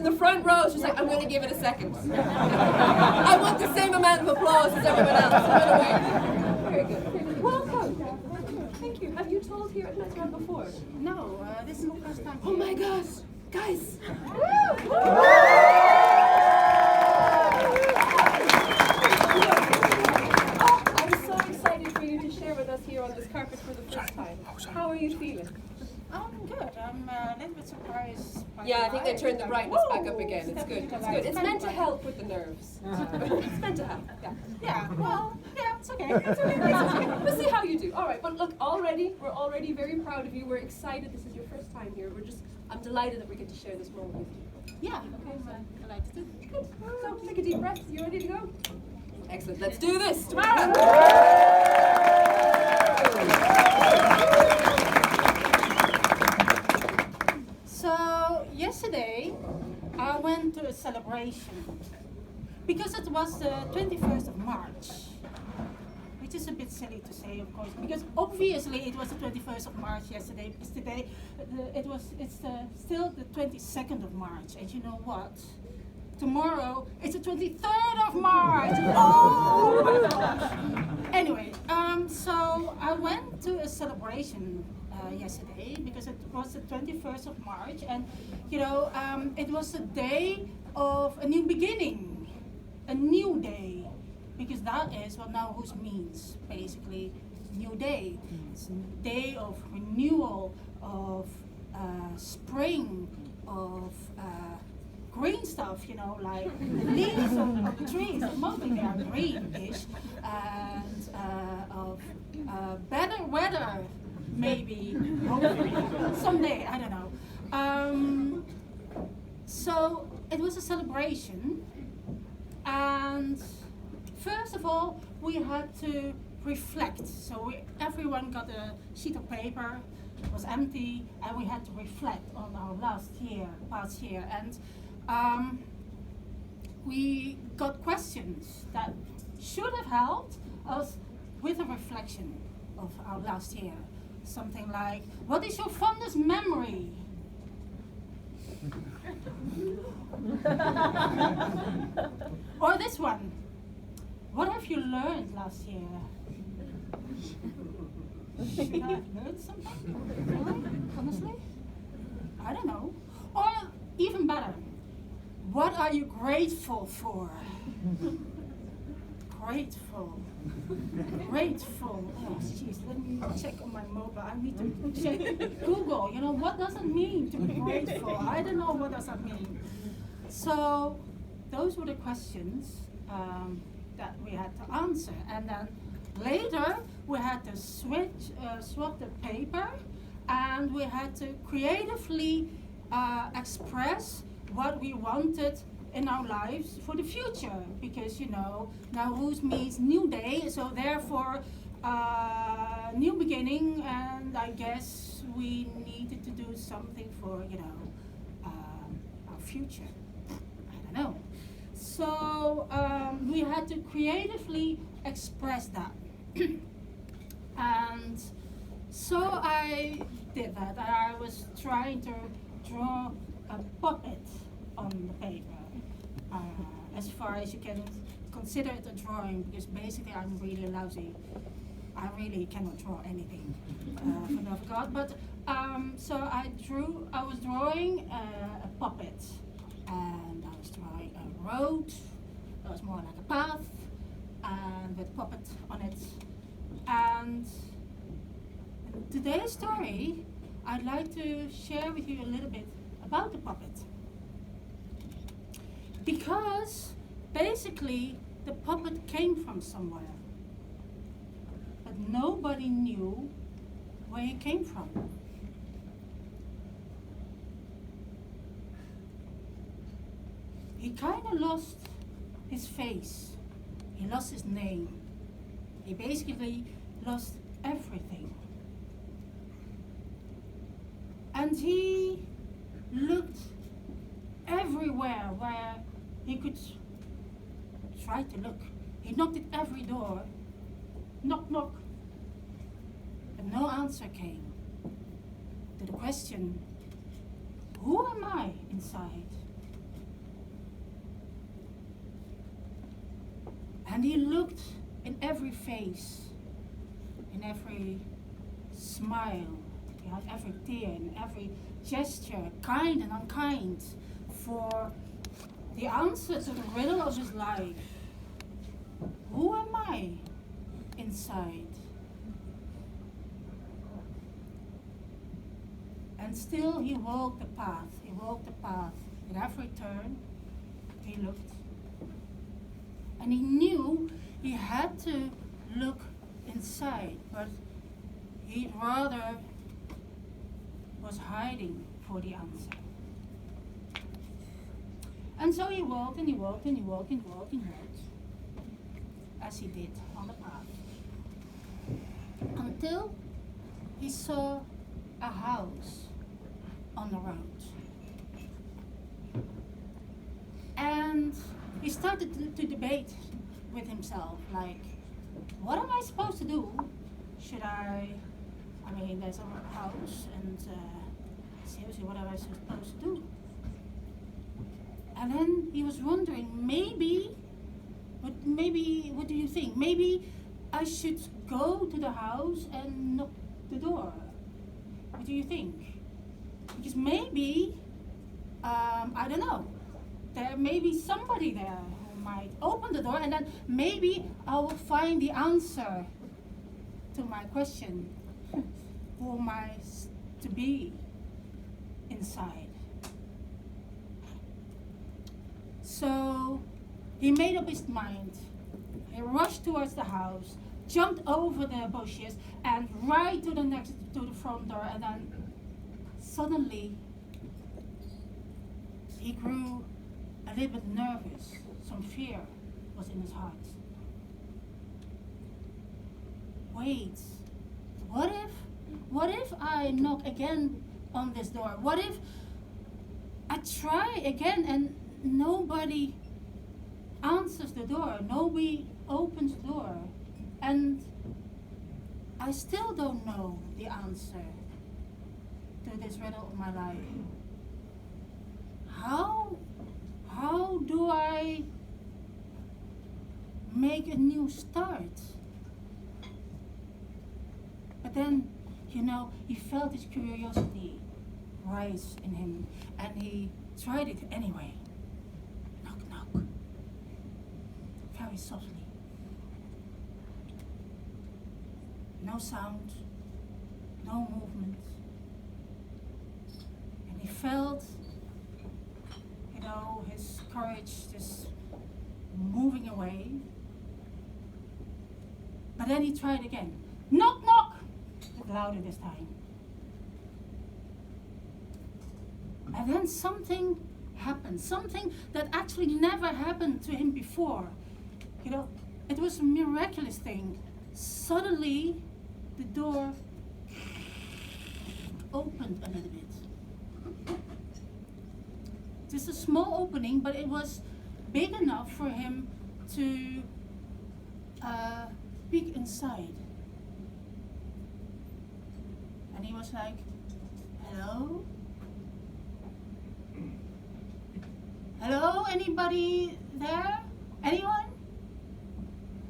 in the front row. She's like, I'm going to give it a second. I want the same amount of applause as everyone else. By the way. Very good. Very good. Welcome. Thank you. Have you told here at Mezrab before? No, this is my first time. Oh my gosh, guys. I'm so excited for you to share with us here on this carpet for the first time. How are you feeling? I'm good. I'm a little bit surprised. Yeah, I think they turned the brightness back up again. It's good. It's good. It's meant to help with the nerves. It's meant to help. Yeah. Yeah. Well, yeah, it's okay. It's okay. It's okay. We'll see how you do. All right. But look, we're already very proud of you. We're excited. This is your first time here. I'm delighted that we get to share this moment with you. Yeah. Okay. I like to do. Good. So take a deep breath. You ready to go? Excellent. Let's do this. Tomorrow. So yesterday, I went to a celebration because it was the 21st of March, which is a bit silly to say, of course, because obviously it was the 21st of March yesterday. Because today, it's still the 22nd of March, and you know what? Tomorrow it's the 23rd of March. Oh my gosh! Anyway, so I went to a celebration yesterday because it was the 21st of March, and you know, it was the day of a new beginning, a new day, because that is what Nowhoes means, basically, new day. It's a day of renewal, of spring, of green stuff, you know, like the leaves of the trees, mostly they are greenish, and of better weather, maybe, hopefully, someday, I don't know. So it was a celebration, and first of all, we had to reflect. So everyone got a sheet of paper, it was empty, and we had to reflect on our past year. And we got questions that should have helped us with a reflection of our last year. Something like, what is your fondest memory? Or this one, what have you learned last year? Should I have learned something? Really? Honestly? I don't know. Or even better, what are you grateful for? Grateful. Grateful. Oh, jeez, let me check on my mobile. I need to check Google. You know, what does it mean to be grateful? I don't know what does that mean. So, those were the questions that we had to answer. And then later, we had to swap the paper, and we had to creatively express what we wanted in our lives for the future, because you know, Nowhoes means new day, so therefore new beginning, and I guess we needed to do something for, you know, our future. I don't know. So we had to creatively express that. And so I did that. I was trying to draw a puppet on the paper. As far as you can consider it a drawing, because basically I'm really lousy. I really cannot draw anything, for the love of God. But so I was drawing a puppet, and I was drawing a road that was more like a path, and with puppet on it. And today's story, I'd like to share with you a little bit about the puppet. Because basically the puppet came from somewhere, but nobody knew where it came from. He kind of lost his face, he lost his name, he basically lost everything. And he looked everywhere where he could try to look. He knocked at every door. Knock, knock. But no answer came to the question, who am I inside? And he looked in every face, in every smile, in every tear, in every gesture, kind and unkind, for the answer to the riddle of his life. Who am I inside? And still he walked the path. He walked the path. At every turn, he looked. And he knew he had to look inside, but he rather was hiding for the answer. And so he walked and he walked and he walked and he walked and he walked, as he did on the path, until he saw a house on the road. And he started to debate with himself, like, what am I supposed to do? Should I mean, there's a house, and seriously, what am I supposed to do? And then he was wondering, maybe, what do you think? Maybe I should go to the house and knock the door. What do you think? Because maybe, I don't know, there may be somebody there who might open the door, and then maybe I will find the answer to my question. Who am I to be inside? So he made up his mind. He rushed towards the house, jumped over the bushes, and right to the front door, and then suddenly he grew a little bit nervous. Some fear was in his heart. Wait, what if I knock again on this door? What if I try again and nobody answers the door, nobody opens the door, and I still don't know the answer to this riddle of my life? How do I make a new start? But then, he felt his curiosity rise in him, and he tried it anyway. Knock, knock. Very softly. No sound, no movement. And he felt, his courage just moving away. But then he tried again. Knock, knock! Louder this time. And then something happened, something that actually never happened to him before. It was a miraculous thing. Suddenly, the door opened a little bit. Just a small opening, but it was big enough for him to peek inside. And he was like, hello? Hello, anybody there? Anyone?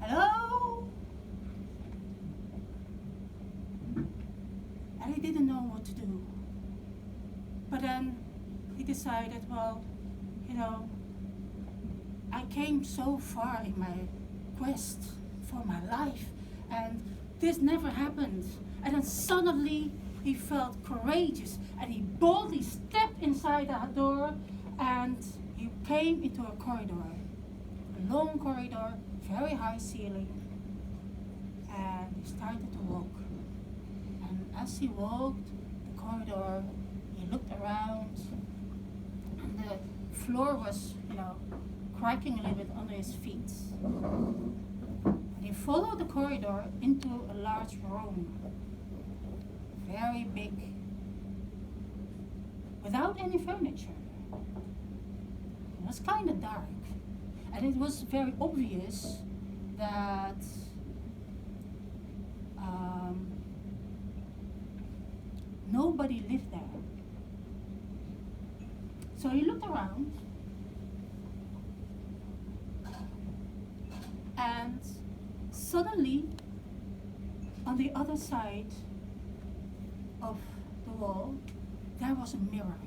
Hello? And he didn't know what to do. But then he decided, I came so far in my quest for my life, and this never happened. And then suddenly he felt courageous, and he boldly stepped inside the door, and he came into a corridor, a long corridor, very high ceiling, and he started to walk. And as he walked the corridor, he looked around, and the floor was, cracking a little bit under his feet. And he followed the corridor into a large room, very big, without any furniture. It was kind of dark, and it was very obvious that nobody lived there. So he looked around, And suddenly, on the other side of the wall, there was a mirror.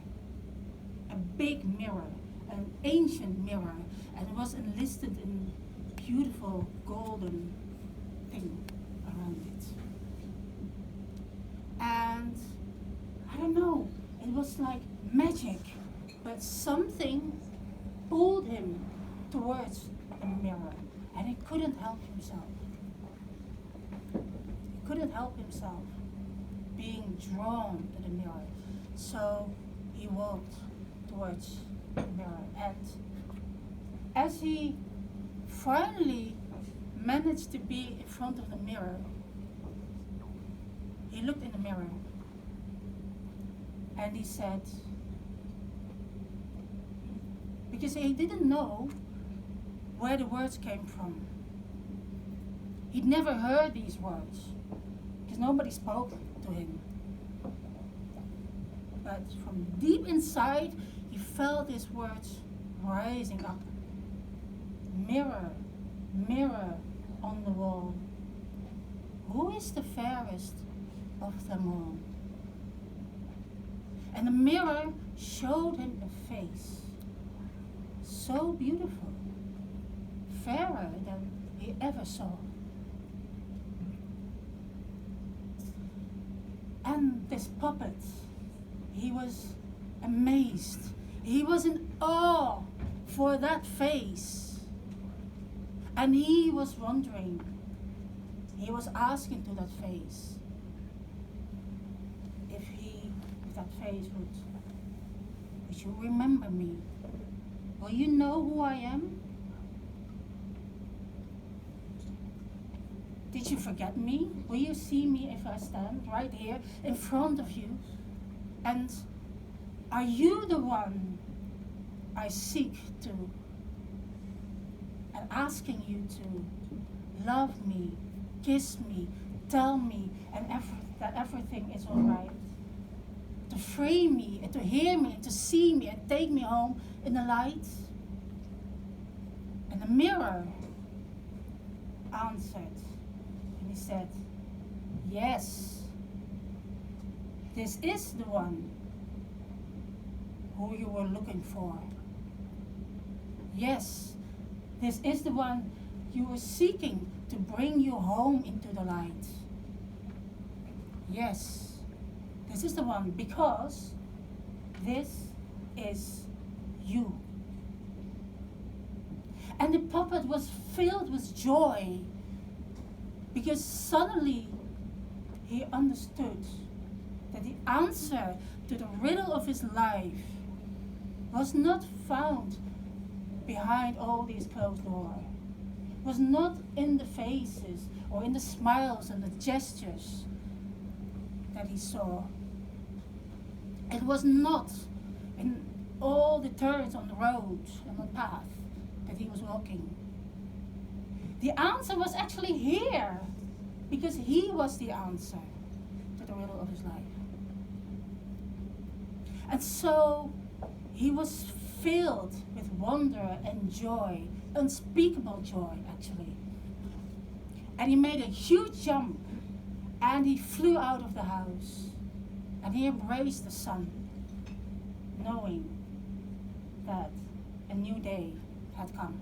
A big mirror, an ancient mirror, and it was enlisted in beautiful golden thing around it. And I don't know, it was like magic, but something pulled him towards the mirror, and he couldn't help himself. He couldn't help himself being drawn to the mirror. So he walked towards the mirror, and as he finally managed to be in front of the mirror, he looked in the mirror and he said, because he didn't know where the words came from. He'd never heard these words because nobody spoke to him. But from deep inside, he felt these words rising up. Mirror, mirror on the wall, who is the fairest of them all? And the mirror showed him a face, so beautiful, fairer than he ever saw. And this puppet, he was amazed. He was in awe for that face. And he was wondering, he was asking to that face, if that face would you remember me? Will you know who I am? Did you forget me? Will you see me if I stand right here in front of you? And are you the one I seek to, and asking you to love me, kiss me, tell me, and that everything is all right? To free me, and to hear me, and to see me, and take me home in the light? And the mirror answered, and he said, yes, this is the one who you were looking for. Yes, this is the one you were seeking to bring you home into the light. Yes, this is the one, because this is you. And the puppet was filled with joy, because suddenly he understood that the answer to the riddle of his life was not found behind all these closed doors, was not in the faces or in the smiles and the gestures that he saw. It was not in all the turns on the road and the path that he was walking. The answer was actually here, because he was the answer to the riddle of his life. And so he was filled with wonder and joy, unspeakable joy actually. And he made a huge jump, and he flew out of the house, and he embraced the sun, knowing that a new day had come.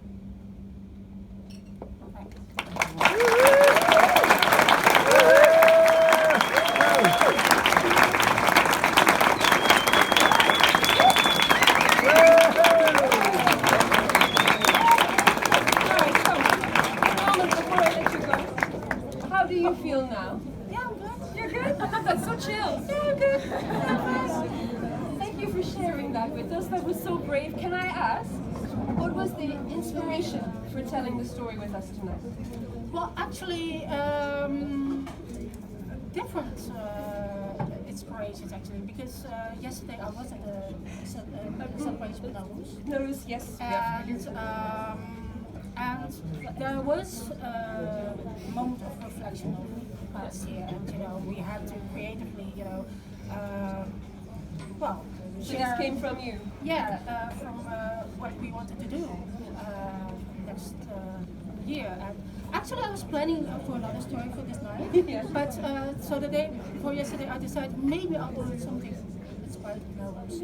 How do you feel now? Yeah, I'm good. You're good? That's so chill. Yeah, I'm good. Thank you for sharing that with us. That was so brave. Can I ask, what was the inspiration for telling the story with us tonight? Well, actually, different inspirations actually, because yesterday I was at the celebration with Nose. Nose, yes. And there was a moment of reflection over the past year, and we had to creatively, So this came from you? Yeah, from what we wanted to do next year. And actually, I was planning for another story for this night, but so the day before yesterday, I decided maybe I'll do something inspired novels.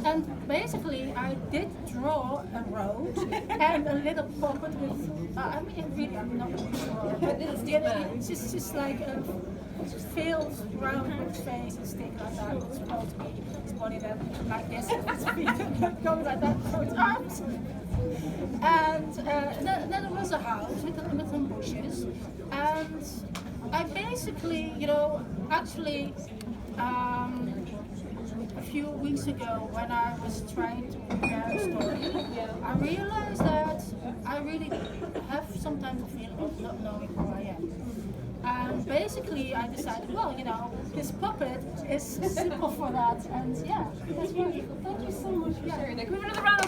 And basically, I did draw a road and a little pocket with. I mean, really, I'm not sure. A little stick man. It's just like a filled round with face and stick like that. It's supposed to be his body then like this, his feet going like that for his arms. And then there was a house with some bushes, and I basically, actually, a few weeks ago when I was trying to prepare a story, I realized that I really have sometimes a feeling of not knowing who I am. And basically I decided, well, this puppet is simple for that, and yeah, that's wonderful. Thank you so much for sharing that. Can we have another round